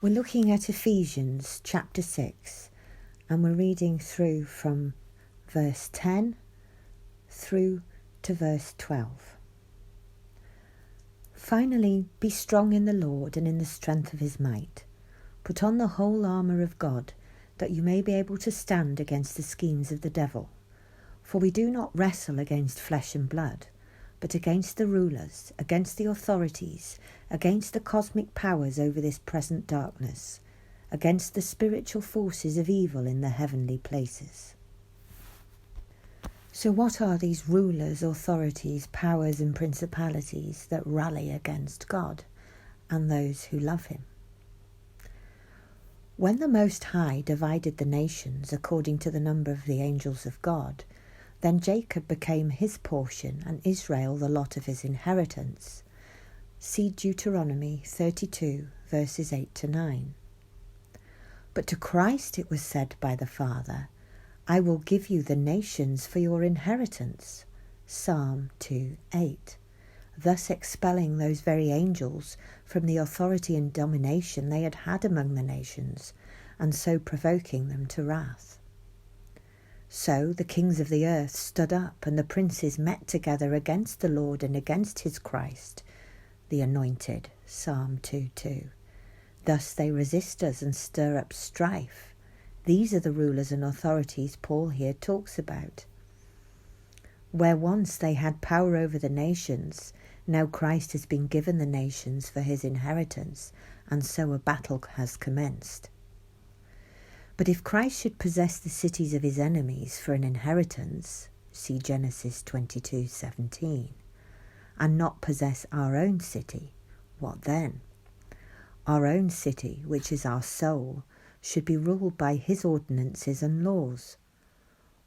We're looking at Ephesians chapter 6, and we're reading through from verse 10 through to verse 12. Finally, be strong in the Lord and in the strength of his might. Put on the whole armour of God, that you may be able to stand against the schemes of the devil. For we do not wrestle against flesh and blood, but against the rulers, against the authorities, against the cosmic powers over this present darkness, against the spiritual forces of evil in the heavenly places. So what are these rulers, authorities, powers and principalities that rally against God and those who love him? When the Most High divided the nations according to the number of the angels of God, then Jacob became his portion and Israel the lot of his inheritance. See Deuteronomy 32, verses 8 to 9. But to Christ it was said by the Father, I will give you the nations for your inheritance. Psalm 2:8, thus expelling those very angels from the authority and domination they had had among the nations, and so provoking them to wrath. So the kings of the earth stood up, and the princes met together against the Lord and against his Christ, the Anointed. Psalm 2:2. Thus they resist us and stir up strife. These are the rulers and authorities Paul here talks about. Where once they had power over the nations, now Christ has been given the nations for his inheritance, and so a battle has commenced. But if Christ should possess the cities of his enemies for an inheritance, see Genesis 22:17, and not possess our own city, what then? Our own city, which is our soul, should be ruled by his ordinances and laws.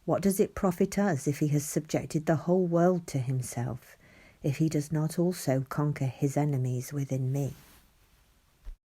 What does it profit us if he has subjected the whole world to himself, if he does not also conquer his enemies within me?